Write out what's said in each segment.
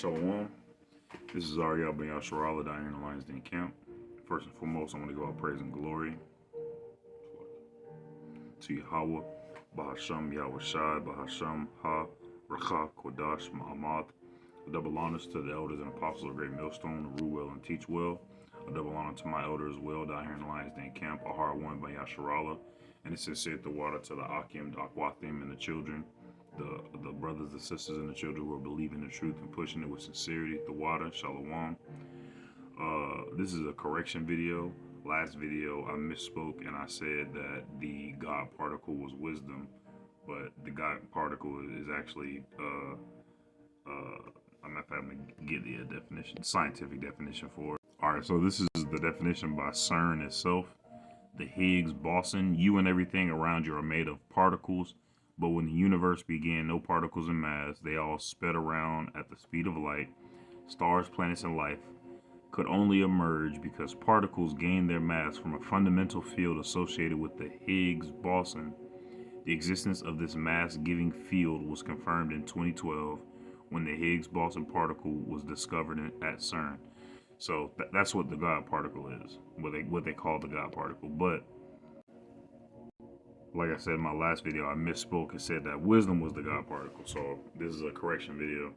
Shalom. This is Ariel Ben Yasharala down here in the Lions Den camp. First and foremost, I want to give all praise and glory to Yahweh, Bahasham Yahweh Shai, Bahasham Ha, Racha, Kodash, Ma'amad. A double honors to the elders and apostles of Great Millstone, to rule well and teach well. A double honor to my elders as well down here in the Lions Den camp, a hard one by Yasharala. And it's sincere the water to the Akim, the Akwathim, and the children. The brothers, the sisters, and the children who are believing the truth and pushing it with sincerity. The water, Shalom. This is a correction video. Last video, I misspoke and I said that the God particle was wisdom, but the God particle is actually, I'm not going to get the definition, scientific definition for it. All right, so this is the definition by CERN itself. The Higgs boson, you and everything around you are made of particles. But when the universe began, no particles in mass, they all sped around at the speed of light. Stars, planets, and life could only emerge because particles gained their mass from a fundamental field associated with the Higgs boson. The existence of this mass-giving field was confirmed in 2012 when the Higgs boson particle was discovered at CERN. So that's what the God particle is, what they call the God particle. But like I said in my last video, I misspoke and said that wisdom was the God particle. So this is a correction video.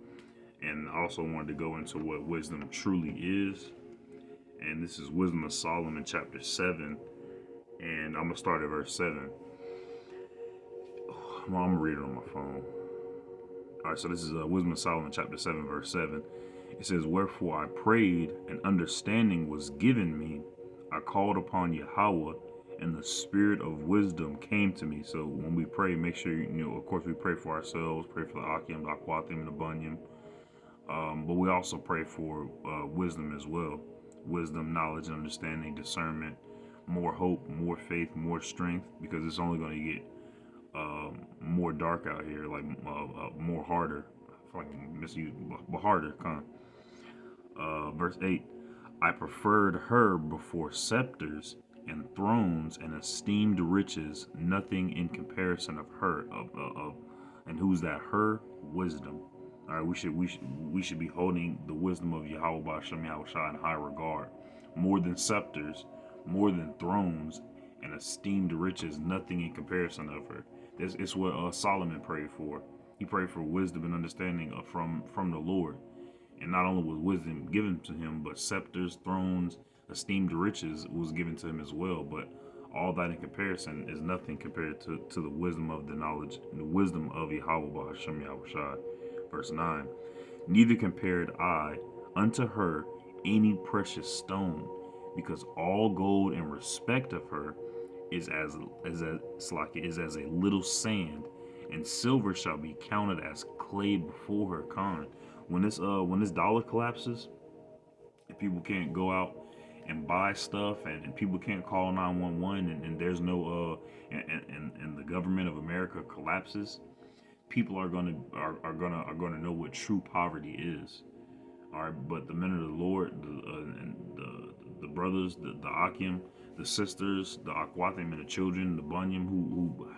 And I also wanted to go into what wisdom truly is. And this is Wisdom of Solomon chapter 7. And I'm going to start at verse 7. I'm going to read it on my phone. All right, so this is Wisdom of Solomon chapter 7, verse 7. It says, "Wherefore I prayed, and understanding was given me. I called upon Yahweh, and the spirit of wisdom came to me." So when we pray, make sure, of course, we pray for ourselves, pray for the Akim, the Akwathim, and the Bunyim. But we also pray for wisdom as well. Wisdom, knowledge, understanding, discernment, more hope, more faith, more strength, because it's only going to get more dark out here, like more harder. I feel like I misused, but harder, verse 8. "I preferred her before scepters and thrones and esteemed riches, nothing in comparison of her." And who's that? Her wisdom. All right, we should be holding the wisdom of Yahweh Ba'ashem Yahweh Shai in high regard, more than scepters, more than thrones, and esteemed riches, nothing in comparison of her. It's what Solomon prayed for. He prayed for wisdom and understanding from the Lord. And not only was wisdom given to him, but scepters, thrones, esteemed riches was given to him as well. But all that in comparison is nothing compared to the wisdom of the knowledge, the wisdom of Yahweh Ba'ashem Yahweh Shai. Verse 9, "Neither compared I unto her any precious stone, because all gold in respect of her is as a little sand, and silver shall be counted as clay before her." When this dollar collapses, and people can't go out and buy stuff, and people can't call 911, and there's no and the government of America collapses, people are gonna know what true poverty is. All right, but the men of the Lord, and the brothers, the Akim, the sisters, the Akwathim, and the children, the Bunyim,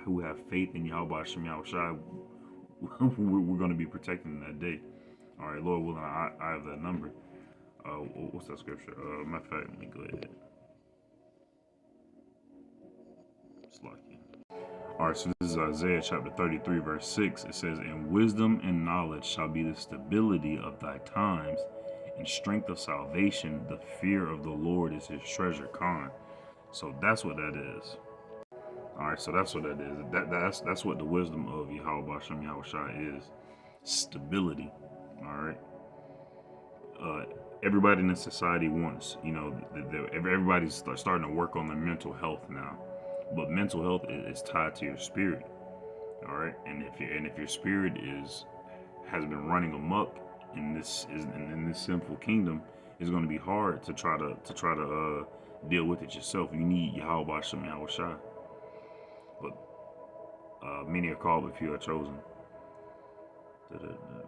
who have faith in Yahweh Hashem Yahweh Shai, we're going to be protecting that day. All right, Lord willing, I have that number. What's that scripture? Matter of fact, let me go ahead. All right, so this is Isaiah chapter 33, verse 6. It says, "And wisdom and knowledge shall be the stability of thy times, and strength of salvation. The fear of the Lord is his treasure." So that's what that is. All right, so that's what that is. That's what the wisdom of Yahweh Ba'ashem Yahweh Shai is. Stability. All right. Everybody in the society wants, everybody's starting to work on their mental health now. But mental health is tied to your spirit, all right. And if your spirit has been running amok in this sinful kingdom, it's going to be hard to try to deal with it yourself. You need Yahweh Ba'ashem Yahweh Shai. But many are called, but few are chosen.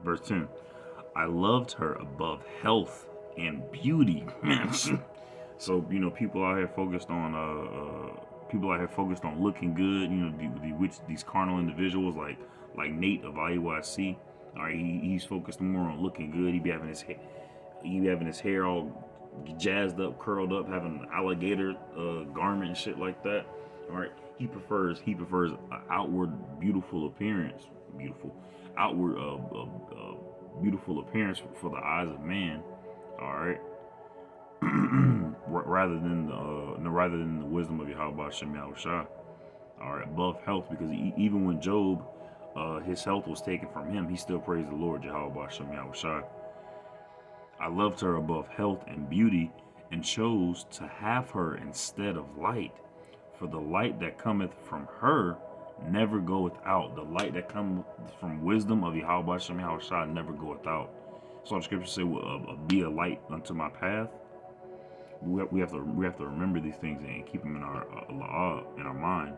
Verse 10: "I loved her above health and beauty." Man, so people out here focused on looking good. These carnal individuals like Nate of IUIC. All right, he's focused more on looking good. He be having his hair all jazzed up, curled up, having an alligator garment and shit like that. All right, he prefers an outward beautiful appearance, beautiful outward beautiful appearance for the eyes of man. All right, rather than the wisdom of Yahweh Shem Yahushua. All right, above health, because even when Job, his health was taken from him, he still praised the Lord Yahweh Shem Yahushua. I loved her above health and beauty, and chose to have her instead of light. For the light that cometh from her never goeth out. The light that cometh from wisdom of Yahweh Shem Yahushua never goeth out. So the scripture say, "Be a light unto my path." We have to remember these things and keep them in our mind.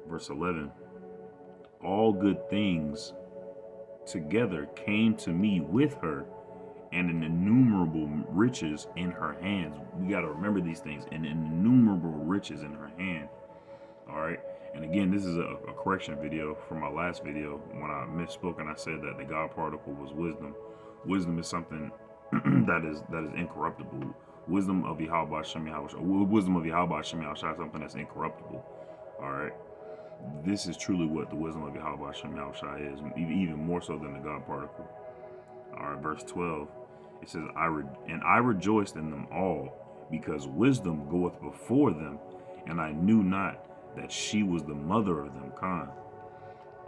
Verse 11. All good things together came to me with her, and an innumerable riches in her hands. We got to remember these things, and innumerable riches in her hand. All right. And again, this is a correction video from my last video when I misspoke and I said that the God particle was wisdom. Wisdom is something that is incorruptible. Wisdom of Yahweh Shem Yahushua. Wisdom of Yahweh Shem Yahushua is something that's incorruptible. All right. This is truly what the wisdom of Yahweh Shem Yahushua is, even more so than the God particle. All right, verse 12. It says, I rejoiced in them all, because wisdom goeth before them, and I knew not that she was the mother of them.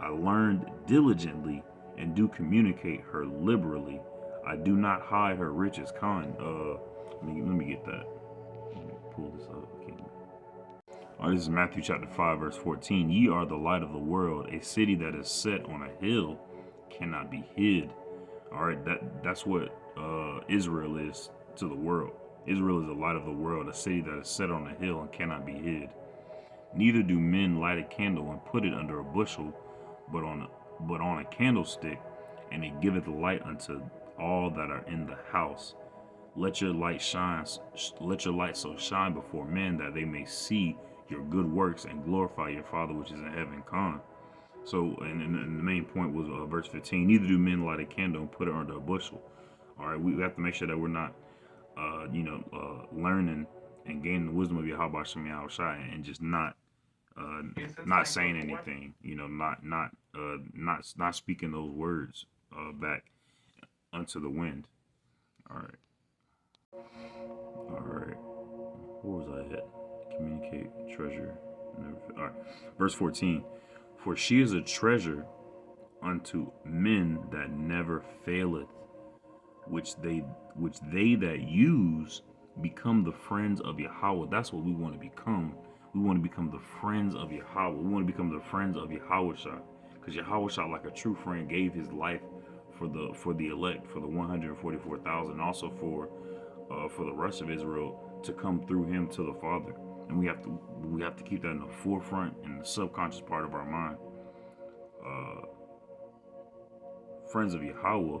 I learned diligently, and do communicate her liberally. I do not hide her riches. Let me get that. Let me pull this up. All right, this is Matthew chapter 5, verse 14. Ye are the light of the world. A city that is set on a hill cannot be hid. All right, that's what Israel is to the world. Israel is the light of the world, a city that is set on a hill and cannot be hid. Neither do men light a candle and put it under a bushel, but on a candlestick, and it giveth light unto all that are in the house. Let your light so shine before men, that they may see your good works and glorify your Father which is in heaven. So, and the main point was verse 15. Neither do men light a candle and put it under a bushel. All right, we have to make sure that we're not, learning and gaining the wisdom of Yahweh Shem Yahushua and just not saying anything. Not speaking those words back unto the wind. All right. Where was I at? Communicate, treasure. All right, verse 14. For she is a treasure unto men that never faileth, which they that use become the friends of Yahweh. That's what we want to become. We want to become the friends of Yahweh. We want to become the friends of Yahushua, because Yahushua, like a true friend, gave his life for the elect, for the 144,000, also for the rest of Israel to come through him to the Father. And we have to keep that in the forefront, in the subconscious part of our mind. Friends of Yahweh,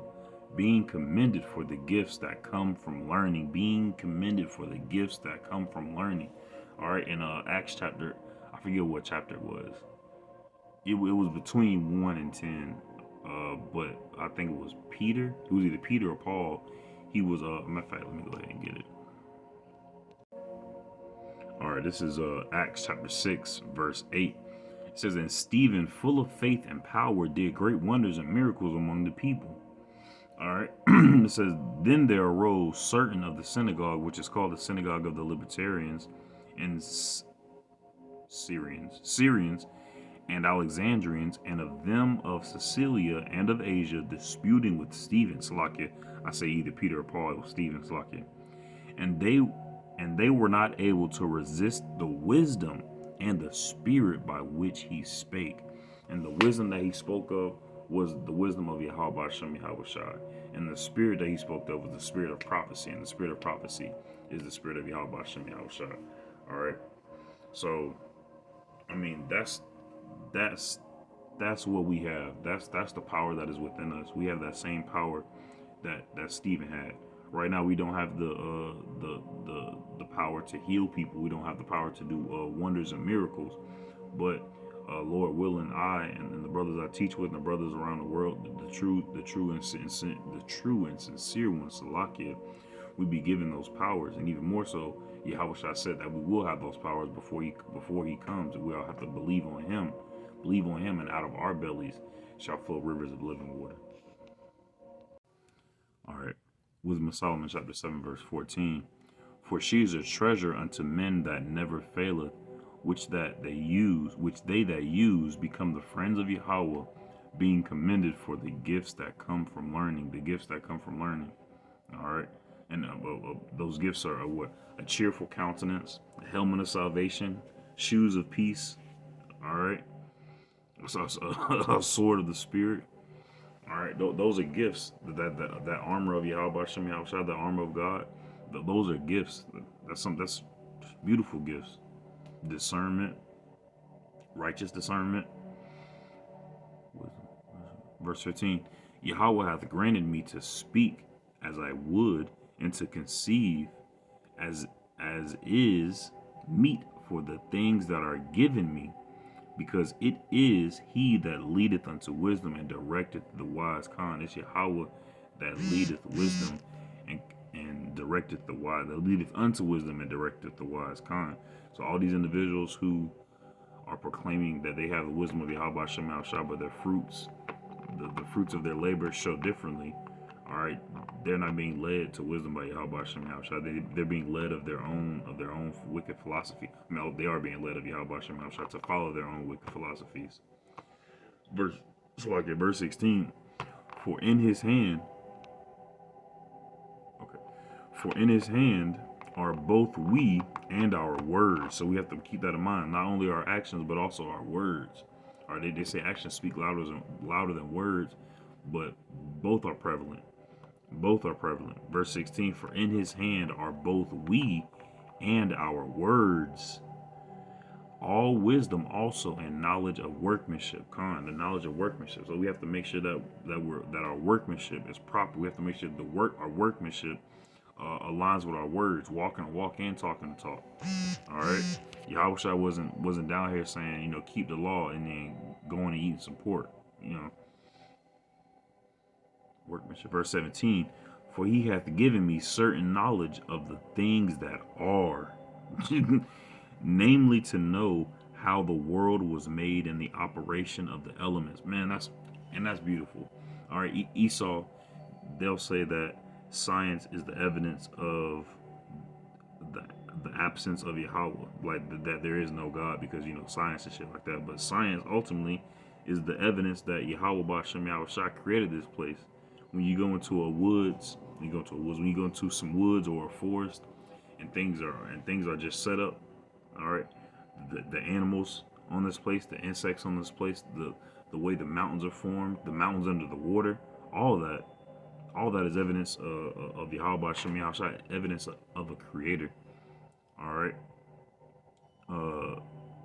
being commended for the gifts that come from learning. Being commended for the gifts that come from learning. All right, in Acts chapter, I forget what chapter it was. It was between 1 and 10, but I think it was Peter. It was either Peter or Paul. He was, matter of fact, let me go ahead and get it. All right, this is Acts chapter 6, verse 8. It says, and Stephen, full of faith and power, did great wonders and miracles among the people. All right, it says, then there arose certain of the synagogue, which is called the synagogue of the Libertarians, and Syrians, and Alexandrians, and of them of Cilicia and of Asia, disputing with Stephen. Salakia, I say either Peter or Paul, it was Stephen. Salakia. And they were not able to resist the wisdom and the spirit by which he spake. And the wisdom that he spoke of was the wisdom of Yahweh Shem Yahushua. And the spirit that he spoke of was the spirit of prophecy. And the spirit of prophecy is the spirit of Yahweh Shem Yahushua. All right. So, I mean, that's what we have. That's the power that is within us. We have that same power that Stephen had. Right now, we don't have the power to heal people. We don't have the power to do wonders and miracles. But Lord willing, I and the brothers I teach with, and the brothers around the world, the true and sincere ones, Salakia, we be given those powers, and even more so, Yahweh said that we will have those powers before he comes, and we all have to believe on him, and out of our bellies shall flow rivers of living water. All right, Wisdom of Solomon, chapter 7, verse 14. For she is a treasure unto men that never faileth, which they that use become the friends of Yahweh, being commended for the gifts that come from learning. The gifts that come from learning. All right, and those gifts are what? A cheerful countenance, a helmet of salvation, shoes of peace. All right, a sword of the spirit. All right, those are gifts. That armor of Yahweh Shem Yahushua, the armor of God. Those are gifts. That's beautiful gifts. Discernment, righteous discernment. Verse 15. Yahweh hath granted me to speak as I would, and to conceive as is meet for the things that are given me, because it is he that leadeth unto wisdom and directeth the wise. Khan, it's Yahweh that leadeth wisdom and directeth the wise, that leadeth unto wisdom and directeth the wise. Khan. So all these individuals who are proclaiming that they have the wisdom of Yahweh Shem Yahushua, but their fruits, the fruits of their labor show differently. All right, they're not being led to wisdom by Yahweh Shem Yahushua. They're being led of their own wicked philosophy. No, they are being led of Yahweh Shem Yahushua to follow their own wicked philosophies. Verse 16. For in his hand are both we and our words. So we have to keep that in mind. Not only our actions, but also our words. Or they say actions speak louder than words, but both are prevalent. Both are prevalent. Verse 16, for in his hand are both we and our words. All wisdom also and knowledge of workmanship. The knowledge of workmanship. So we have to make sure that our workmanship is proper. We have to make sure our workmanship aligns with our words, walking to walk and talking to talk. All right, Yahweh wasn't down here saying, keep the law and then going and eating some pork. Workmanship. Verse 17, for he hath given me certain knowledge of the things that are, namely to know how the world was made and the operation of the elements. Man, that's beautiful. All right, Esau, they'll say that science is the evidence of the absence of Yahweh, like that there is no God, because science and shit like that. But science ultimately is the evidence that Yahweh B'Shem Yahushua created this place. When you go into when you go into some woods or a forest, and things are just set up. All right, the animals on this place, the insects on this place, the way the mountains are formed, the mountains under the water, all that is evidence of Yahweh Shem Yahushua, evidence of a creator. All right.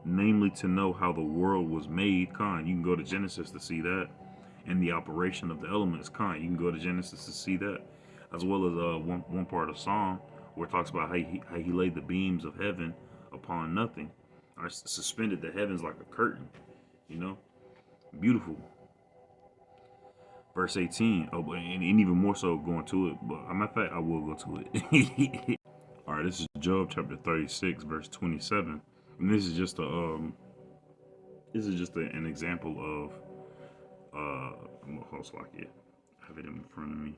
Namely to know how the world was made. You can go to Genesis to see that, and the operation of the elements. You can go to Genesis to see that, as well as one part of Psalm where it talks about how he laid the beams of heaven upon nothing. I suspended the heavens like a curtain. Beautiful. Verse 18. Oh, and even more so going to it. But matter of fact, I will go to it. All right, this is Job chapter 36, verse 27, and this is just an example of I have it in front of me.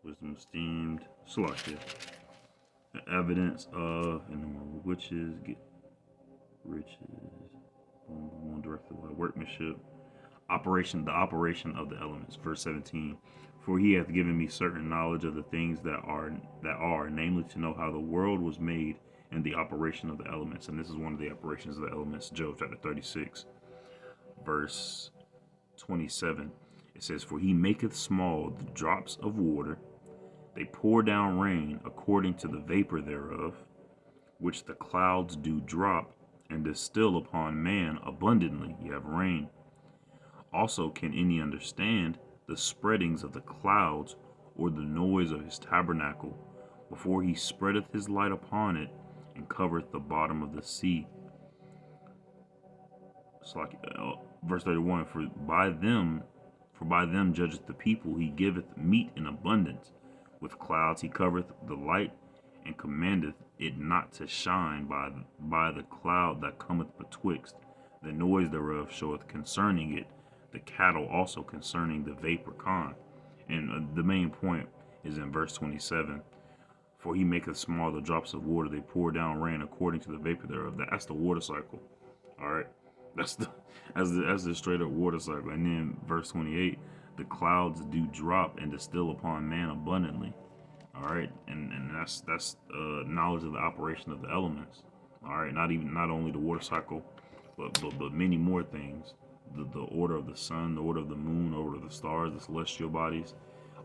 Wisdom esteemed, Salakia. Evidence of, and the witches get riches. One directed workmanship. The operation of the elements. Verse 17. For he hath given me certain knowledge of the things that are, namely to know how the world was made and the operation of the elements. And this is one of the operations of the elements. Job chapter 36, verse 27. It says, for he maketh small the drops of water, they pour down rain according to the vapor thereof, which the clouds do drop and distill upon man abundantly. You have rain. Also can any understand the spreadings of the clouds, or the noise of his tabernacle, before he spreadeth his light upon it, and covereth the bottom of the sea. It's like verse 31. For by them judgeth the people. He giveth meat in abundance. With clouds he covereth the light, and commandeth it not to shine by the cloud that cometh betwixt. The noise thereof showeth concerning it the cattle also concerning the vapor con. And the main point is in verse 27. For he maketh small the drops of water, they pour down rain according to the vapor thereof. That's the water cycle. All right, that's the straight up water cycle. And then verse 28, the clouds do drop and distill upon man abundantly. All right, and that's knowledge of the operation of the elements. All right, not only the water cycle, but many more things. The order of the sun, the order of the moon, the order of the stars, the celestial bodies,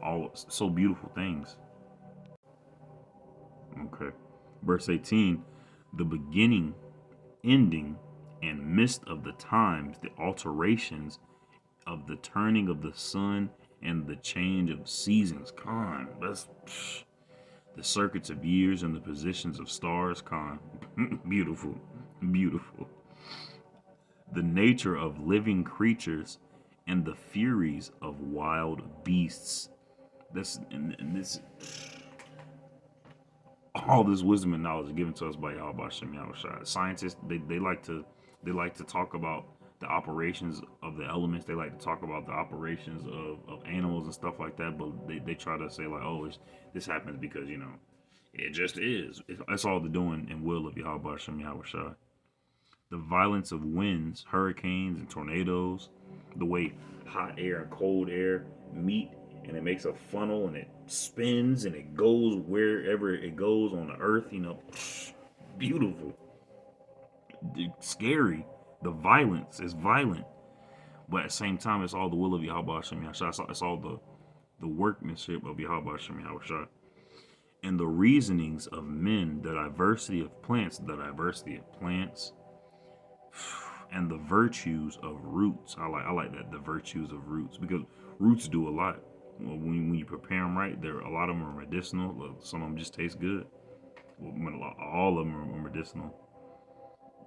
all so beautiful things. Okay, verse 18, the beginning, ending, and midst of the times, the alterations of the turning of the sun and the change of seasons. Con, that's the circuits of years and the positions of stars. Con, beautiful, beautiful. The nature of living creatures and the furies of wild beasts. This and this, all this wisdom and knowledge is given to us by Yahweh Shem Yahushua. Scientists, they like to talk about the operations of the elements. They like to talk about the operations of animals and stuff like that. But they try to say like, oh, this happens because it just is. It's all the doing and will of Yahweh Shem Yahushua. The violence of winds, hurricanes, and tornadoes, the way hot air and cold air meet and it makes a funnel and it spins and it goes wherever it goes on the earth, beautiful. It's scary. The violence is violent. But at the same time, it's all the will of Yahweh Hashem Yahshua. It's all the workmanship of Yahweh Hashem Yahshua. And the reasonings of men, the diversity of plants, and the virtues of roots. I like that, the virtues of roots, because roots do a lot. When you prepare them right, a lot of them are medicinal. Some of them just taste good. All of them are medicinal.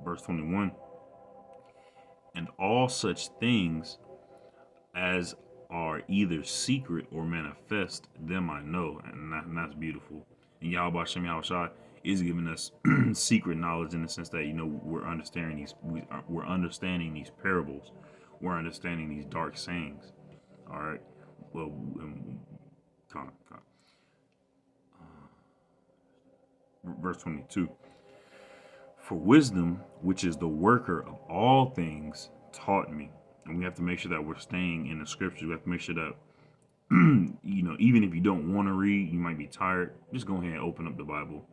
Verse 21. And all such things as are either secret or manifest, them I know. And that's beautiful. And Yahweh Shem Yahushua is giving us secret knowledge in the sense that we're understanding these parables, we're understanding these dark sayings. All right. Well, verse 22. For wisdom, which is the worker of all things, taught me. And we have to make sure that we're staying in the scriptures. We have to make sure that even if you don't want to read, you might be tired, just go ahead and open up the Bible.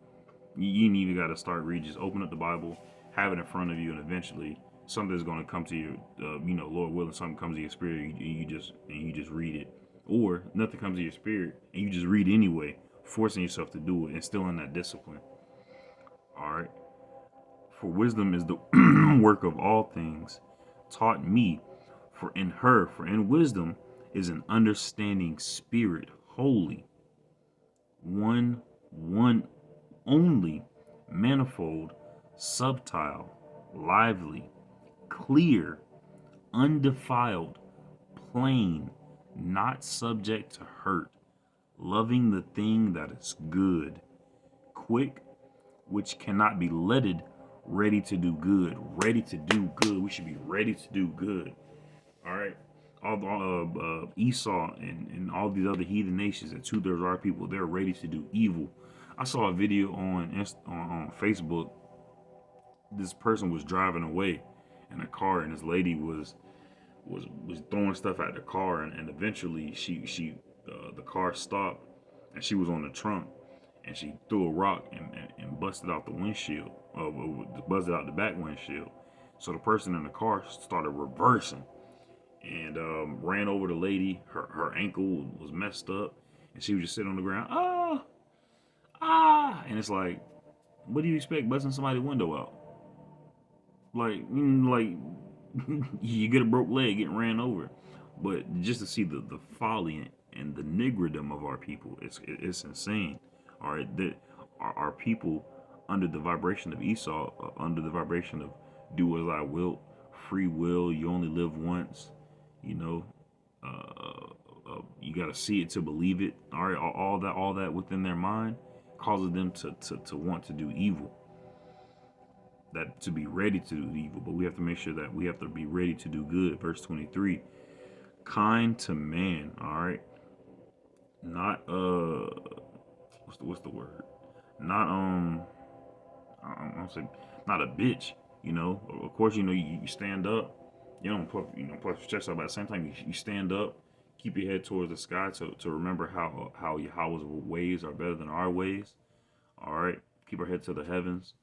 You ain't even got to start reading. Just open up the Bible, have it in front of you, and eventually something's going to come to you. Lord willing, something comes to your spirit, and you just read it. Or nothing comes to your spirit, and you just read anyway, forcing yourself to do it, and still in that discipline. All right. For wisdom is the work of all things, taught me. For in wisdom is an understanding spirit, holy, one only, manifold, subtile, lively, clear, undefiled, plain, not subject to hurt, loving the thing that is good, quick, which cannot be letted, ready to do good. Ready to do good. We should be ready to do good. All right. All Esau and all these other heathen nations, and 2/3 of our people, they're ready to do evil. I saw a video on Facebook. This person was driving away in a car, and this lady was throwing stuff at the car, and eventually the car stopped, and she was on the trunk, and she threw a rock and busted out the windshield, busted out the back windshield. So the person in the car started reversing and ran over the lady. Her ankle was messed up, and she was just sitting on the ground. And it's like, what do you expect, busting somebody's window out? Like you get a broke leg getting ran over. But just to see the folly and the niggerdom of our people, it's insane. All right, that our people under the vibration of Esau, under the vibration of do as I will, free will. You only live once. You know, you got to see it to believe it. All right, all that within their mind causes them to want to do evil. That to be ready to do evil, but we have to make sure that we have to be ready to do good. Verse 23, kind to man. All right, not what's the word? Not I'm say not a bitch. You know, of course, you know you stand up. You don't puff your chest out, but at the same time you stand up, keep your head towards the sky to remember how Yahweh's ways are better than our ways. All right, keep our head to the heavens.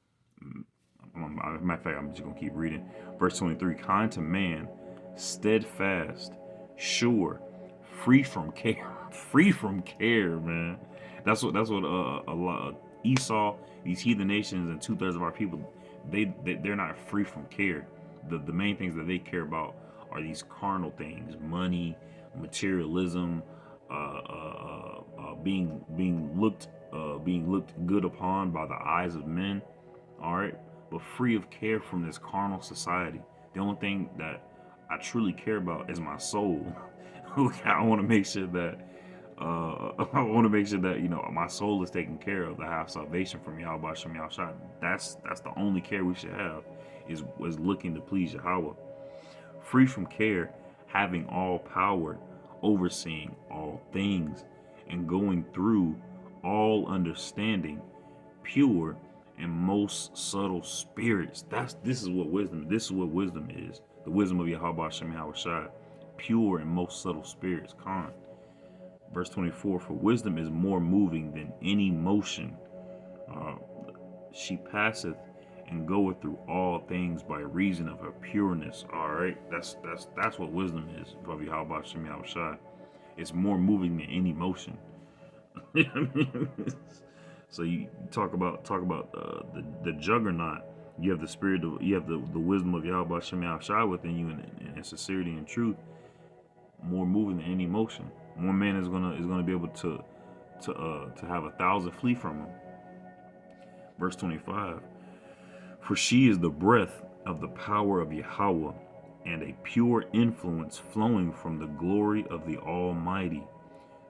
Matter of fact, I'm just gonna keep reading. Verse 23: kind to man, steadfast, sure, free from care, free from care, man. That's what a lot Esau, these heathen nations, and 2/3 of our people, they're not free from care. The main things that they care about are these carnal things: money, materialism, being looked good upon by the eyes of men. All right, but free of care from this carnal society. The only thing that I truly care about is my soul. I want to make sure that my soul is taken care of. That I have salvation from Yahweh Hashem Yahushua. That's the only care we should have is looking to please Yahweh. Free from care, having all power, overseeing all things, and going through all understanding, pure and most subtle spirits. This is what wisdom is. The wisdom of Yahweh Hashem Yahushua, pure and most subtle spirits. Khan. Verse 24, for wisdom is more moving than any motion. She passeth and goeth through all things by reason of her pureness. All right, that's what wisdom is. Of Yahweh Hashem Yahushua, it's more moving than any motion. So you talk about the juggernaut. You have the spirit of, you have the wisdom of Yahweh Hashem Yahushua within you, and sincerity and truth, more moving than any emotion. One man is gonna be able to have 1,000 flee from him. Verse 25. For she is the breath of the power of Yahweh, and a pure influence flowing from the glory of the Almighty.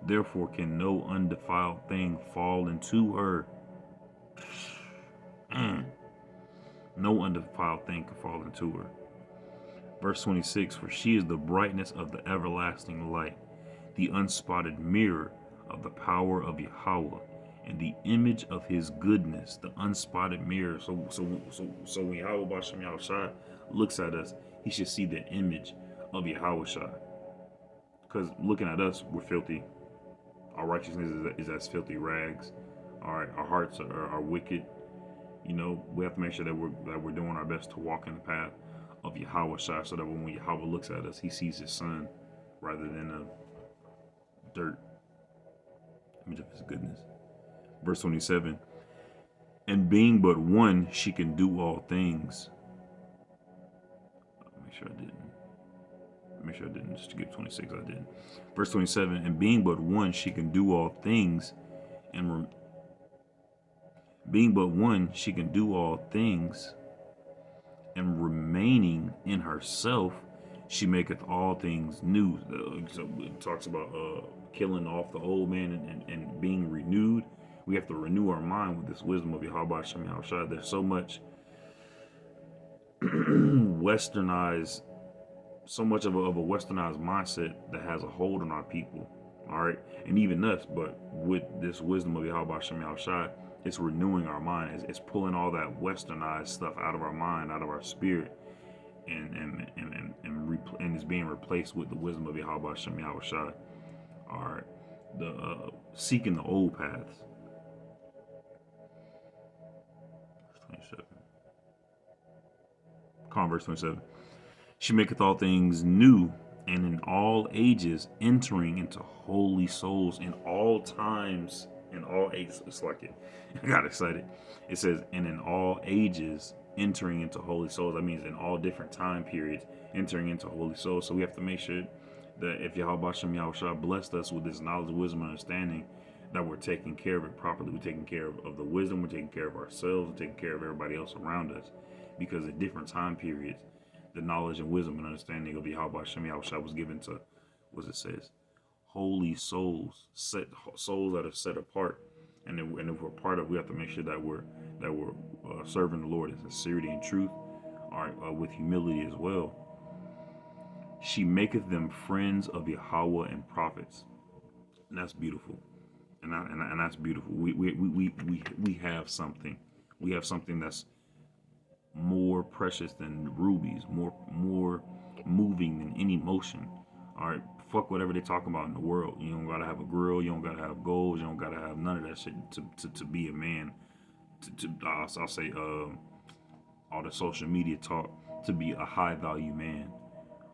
Therefore can no undefiled thing fall into her. No undefiled thing can fall into her. Verse 26, for she is the brightness of the everlasting light, the unspotted mirror of the power of Yahweh, and the image of his goodness, the unspotted mirror. So when Yahweh Hashem Yahushua looks at us, he should see the image of Yahweh Shai. Because looking at us, we're filthy. Our righteousness is as filthy rags. All right, our hearts are wicked. You know, we have to make sure that we're doing our best to walk in the path of Yahweh Shai, so that when Yahweh looks at us, he sees his son rather than a dirt image of his goodness. Verse 27, and being but one, she can do all things. Make sure I didn't just skip 26. I didn't. Verse 27, and being but one, she can do all things, and being but one, she can do all things, and remaining in herself, she maketh all things new. So it talks about killing off the old man and being renewed. We have to renew our mind with this wisdom of Yahweh Hashem Yahushua. There's so much westernized, so much of a westernized mindset that has a hold on our people. All right, and even us. But with this wisdom of Yahweh Hashem Yahushua, it's renewing our mind. It's pulling all that westernized stuff out of our mind, out of our spirit, and it's being replaced with the wisdom of Yahweh Hashem Yahushua. All right, the seeking the old paths. 27. Verse 27. She maketh all things new, and in all ages entering into holy souls in all times, in all ages. It's like it. I got excited. It says, and in all ages entering into holy souls. That means in all different time periods entering into holy souls. So we have to make sure that if Yahweh Hashem Yahushua blessed us with this knowledge, wisdom, and understanding, that we're taking care of it properly. We're taking care of the wisdom. We're taking care of ourselves. We're taking care of everybody else around us. Because at different time periods, the knowledge and wisdom and understanding of Yahweh Hashem Yahushua was given to, what it says, holy souls, souls that are set apart. And if we're part of, we have to make sure that we're serving the Lord in sincerity and truth, all right, with humility as well. She maketh them friends of Yahweh and prophets, and that's beautiful, and that's beautiful. We have something. We have something that's more precious than rubies, more moving than any motion. All right, fuck whatever they talk about in the world. You don't gotta have a grill. You don't gotta have gold. You don't gotta have none of that shit to be a man. I'll say all the social media talk to be a high value man.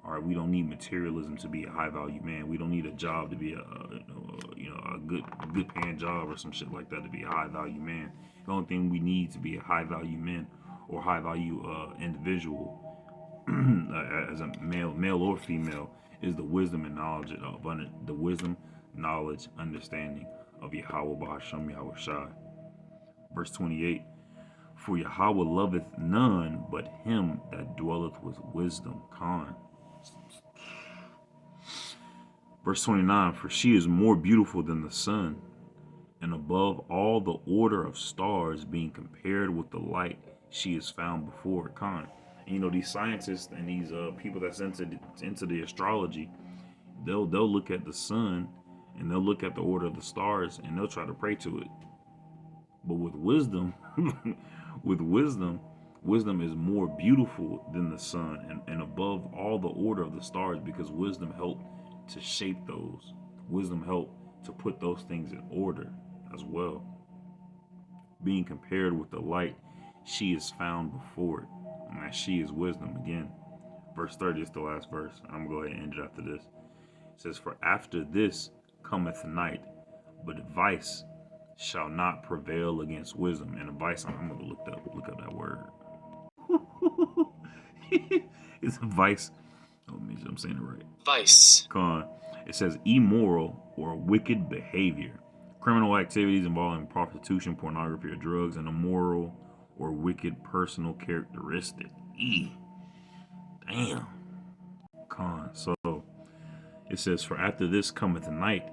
All right, we don't need materialism to be a high value man. We don't need a job to be a good paying job or some shit like that to be a high value man. The only thing we need to be a high value man or high value individual as a male or female is the wisdom and knowledge understanding of Yahweh B'Hashem Yahushai. Verse 28, for Yahweh loveth none but him that dwelleth with wisdom. Khan. Verse 29, for she is more beautiful than the sun, and above all the order of stars, being compared with the light, she is found before it. Khan. And, you know, these scientists and these people that's into the astrology, they'll look at the sun and they'll look at the order of the stars and they'll try to pray to it. But with wisdom, wisdom is more beautiful than the sun and above all the order of the stars, because wisdom helped to shape those. Wisdom helped to put those things in order as well. Being compared with the light, she is found before it. And that she is wisdom again. Verse 30 is the last verse. I'm going to go ahead and end it after this. It says, for after this cometh night, but vice shall not prevail against wisdom. And vice, I'm going to look up that word. It's vice. Oh, I'm saying it right. Vice. It says immoral or wicked behavior, criminal activities involving prostitution, pornography, or drugs, and immoral or wicked personal characteristic. Damn. So it says, for after this cometh night,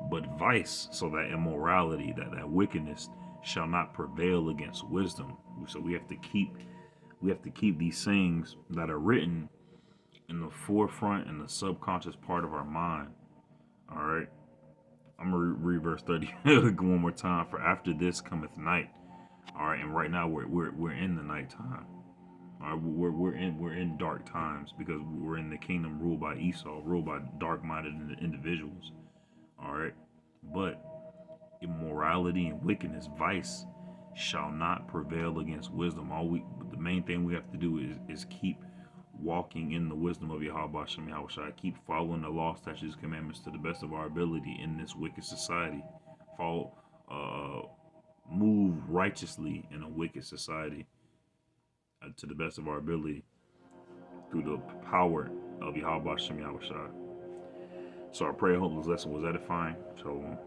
but vice, so that immorality, that wickedness shall not prevail against wisdom. So we have to keep these things that are written in the forefront and the subconscious part of our mind. All right, I'm gonna read verse 30 one more time. For after this cometh night. All right, and right now we're in the nighttime. All right, we're in dark times because we're in the kingdom ruled by Esau, ruled by dark-minded individuals. All right, but immorality and wickedness, vice, shall not prevail against wisdom. The main thing we have to do is keep walking in the wisdom of Yahweh Hashem Yahushua. Keep following the law, statutes, commandments to the best of our ability in this wicked society. Move righteously in a wicked society to the best of our ability through the power of Yahweh Hashem Yahushua. So I pray I hope this lesson was edifying. Shalom.